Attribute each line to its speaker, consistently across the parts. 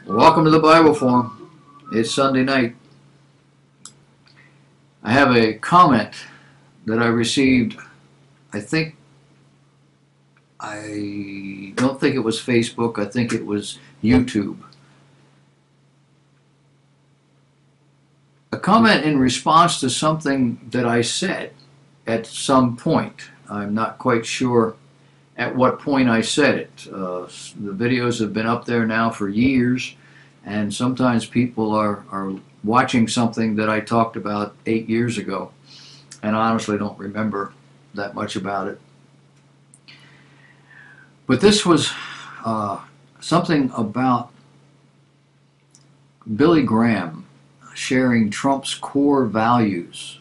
Speaker 1: Welcome to the Bible Forum. It's Sunday night. I have a comment that I received. I don't think it was Facebook. I think it was YouTube. A comment in response to something that I said at some point. I'm not quite sure at what point I said it. The videos have been up there now for years, and sometimes people are watching something that I talked about 8 years ago, and I honestly don't remember that much about it. But this was something about Billy Graham sharing Trump's core values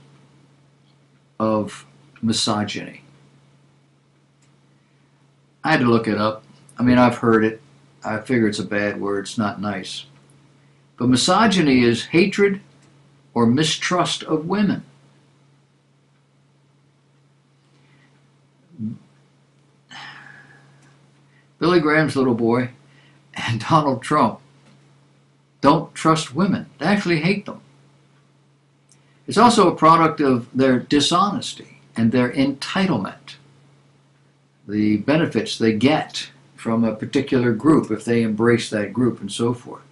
Speaker 1: of misogyny. I had to look it up. I mean, I've heard it. I figure it's a bad word. It's not nice. But misogyny is hatred or mistrust of women. Billy Graham's little boy and Donald Trump don't trust women. They actually hate them. It's also a product of their dishonesty and their entitlement. The benefits they get from a particular group if they embrace that group and so forth.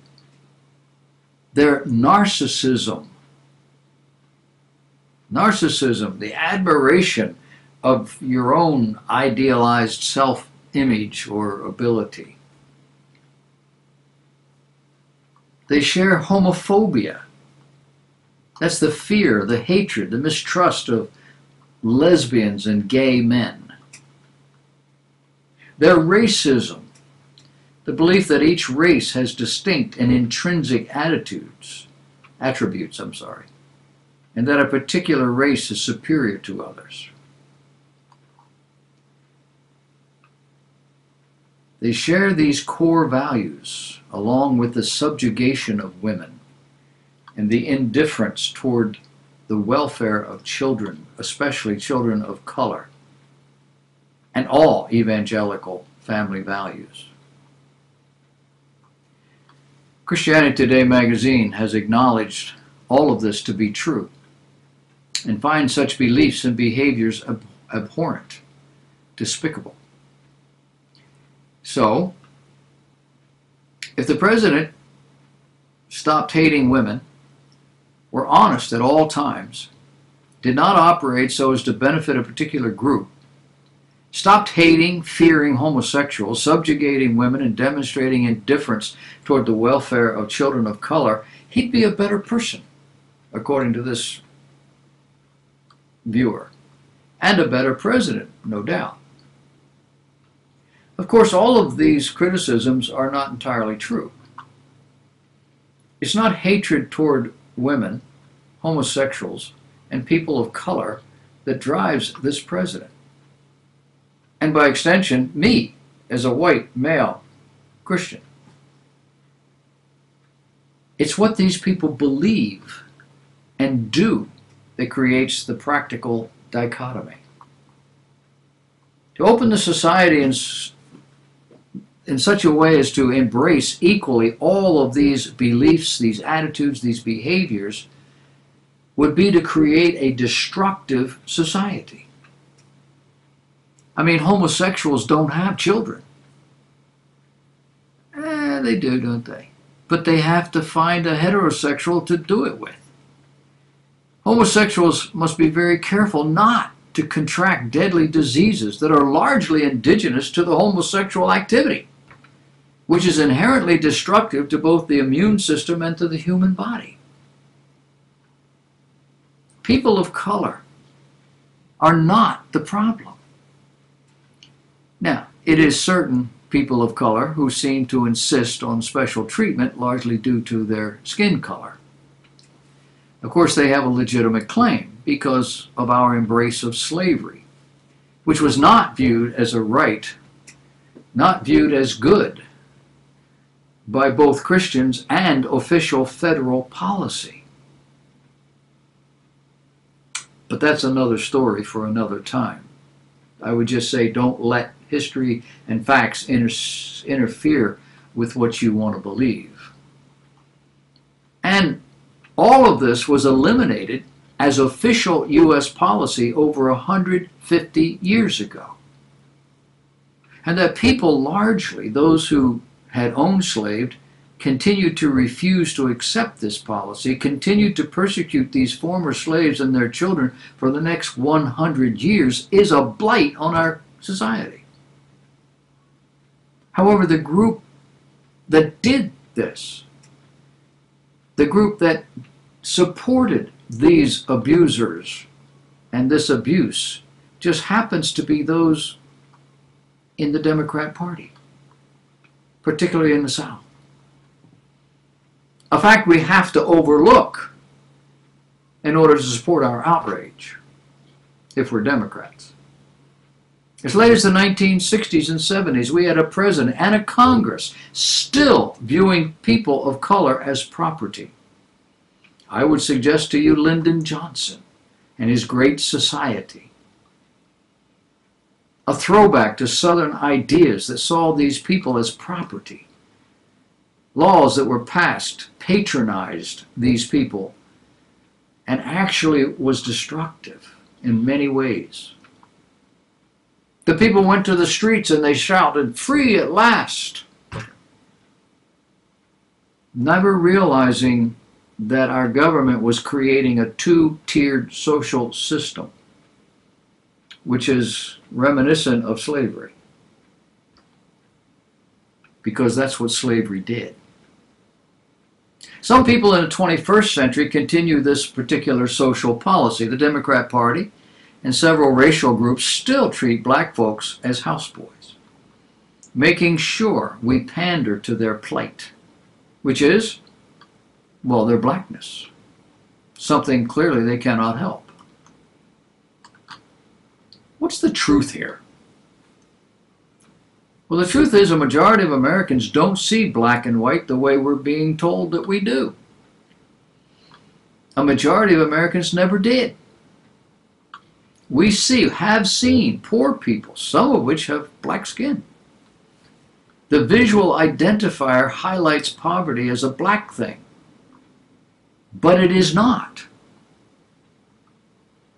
Speaker 1: Their narcissism, the admiration of your own idealized self-image or ability. They share homophobia. That's the fear, the hatred, the mistrust of lesbians and gay men. Their racism, the belief that each race has distinct and intrinsic attributes, and that a particular race is superior to others. They share these core values along with the subjugation of women and the indifference toward the welfare of children, especially children of color, and all evangelical family values. Christianity Today magazine has acknowledged all of this to be true and finds such beliefs and behaviors abhorrent, despicable. So, if the president stopped hating women, were honest at all times, did not operate so as to benefit a particular group, stopped hating, fearing homosexuals, subjugating women, and demonstrating indifference toward the welfare of children of color, he'd be a better person, according to this viewer, and a better president, no doubt. Of course, all of these criticisms are not entirely true. It's not hatred toward women, homosexuals, and people of color that drives this president. And by extension, me, as a white, male Christian. It's what these people believe and do that creates the practical dichotomy. To open the society in such a way as to embrace equally all of these beliefs, these attitudes, these behaviors, would be to create a destructive society. I mean, homosexuals don't have children. They do, don't they? But they have to find a heterosexual to do it with. Homosexuals must be very careful not to contract deadly diseases that are largely indigenous to the homosexual activity, which is inherently destructive to both the immune system and to the human body. People of color are not the problem. Now, it is certain people of color who seem to insist on special treatment, largely due to their skin color. Of course, they have a legitimate claim because of our embrace of slavery, which was not viewed as a right, not viewed as good by both Christians and official federal policy. But that's another story for another time. I would just say don't let history and facts interfere with what you want to believe. And all of this was eliminated as official U.S. policy over 150 years ago. And that people largely, those who had owned slaves, continued to refuse to accept this policy, continued to persecute these former slaves and their children for the next 100 years, is a blight on our society. However, the group that did this, the group that supported these abusers and this abuse, just happens to be those in the Democrat Party, particularly in the South. A fact we have to overlook in order to support our outrage if we're Democrats. As late as the 1960s and 70s, we had a president and a Congress still viewing people of color as property. I would suggest to you Lyndon Johnson and his Great Society, a throwback to Southern ideas that saw these people as property. Laws that were passed patronized these people and actually was destructive in many ways. The people went to the streets and they shouted, "Free at last!" Never realizing that our government was creating a two-tiered social system, which is reminiscent of slavery, because that's what slavery did. Some people in the 21st century continue this particular social policy. The Democrat Party and several racial groups still treat black folks as houseboys, making sure we pander to their plight, which is, well, their blackness, something clearly they cannot help. What's the truth here? Well, the truth is a majority of Americans don't see black and white the way we're being told that we do. A majority of Americans never did. We have seen poor people, some of which have black skin. The visual identifier highlights poverty as a black thing, but it is not.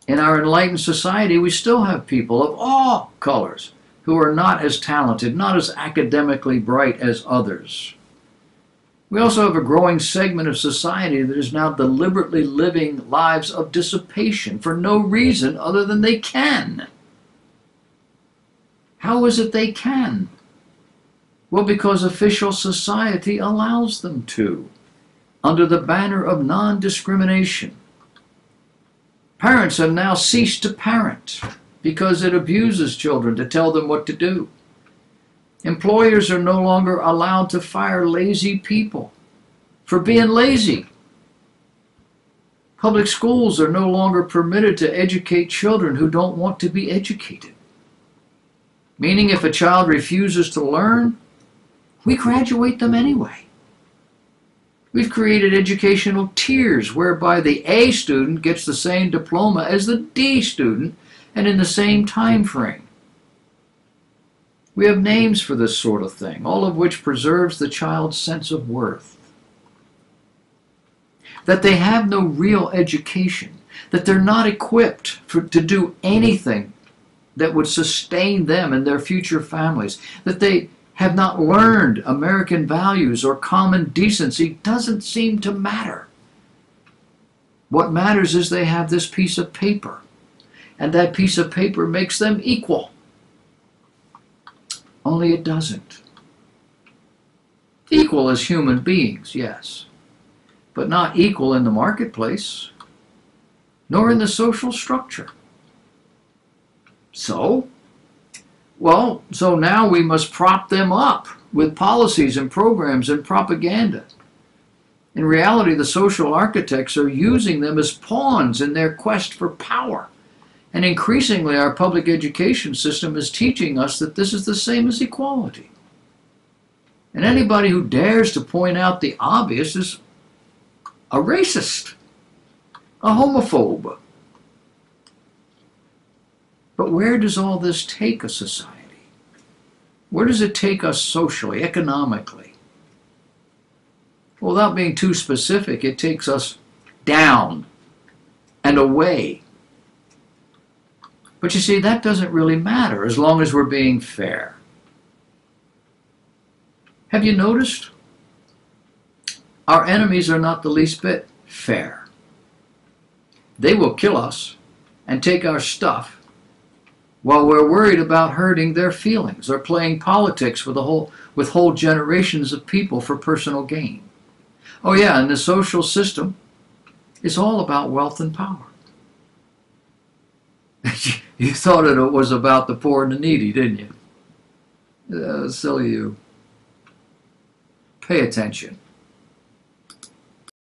Speaker 1: In our enlightened society, we still have people of all colors who are not as talented, not as academically bright as others. We also have a growing segment of society that is now deliberately living lives of dissipation for no reason other than they can. How is it they can? Well, because official society allows them to, under the banner of non-discrimination. Parents have now ceased to parent because it abuses children to tell them what to do. Employers are no longer allowed to fire lazy people for being lazy. Public schools are no longer permitted to educate children who don't want to be educated. Meaning if a child refuses to learn, we graduate them anyway. We've created educational tiers whereby the A student gets the same diploma as the D student and in the same time frame. We have names for this sort of thing, all of which preserves the child's sense of worth. That they have no real education, that they're not equipped to do anything that would sustain them and their future families, that they have not learned American values or common decency doesn't seem to matter. What matters is they have this piece of paper, and that piece of paper makes them equal. Only it doesn't. Equal as human beings, yes, but not equal in the marketplace, nor in the social structure. So now we must prop them up with policies and programs and propaganda. In reality, the social architects are using them as pawns in their quest for power. And increasingly, our public education system is teaching us that this is the same as equality. And anybody who dares to point out the obvious is a racist, a homophobe. But where does all this take a society? Where does it take us socially, economically? Without being too specific, it takes us down and away. But you see, that doesn't really matter as long as we're being fair. Have you noticed? Our enemies are not the least bit fair. They will kill us and take our stuff while we're worried about hurting their feelings or playing politics with whole generations of people for personal gain. Oh yeah, and the social system is all about wealth and power. You thought it was about the poor and the needy, didn't you? Silly you. Pay attention.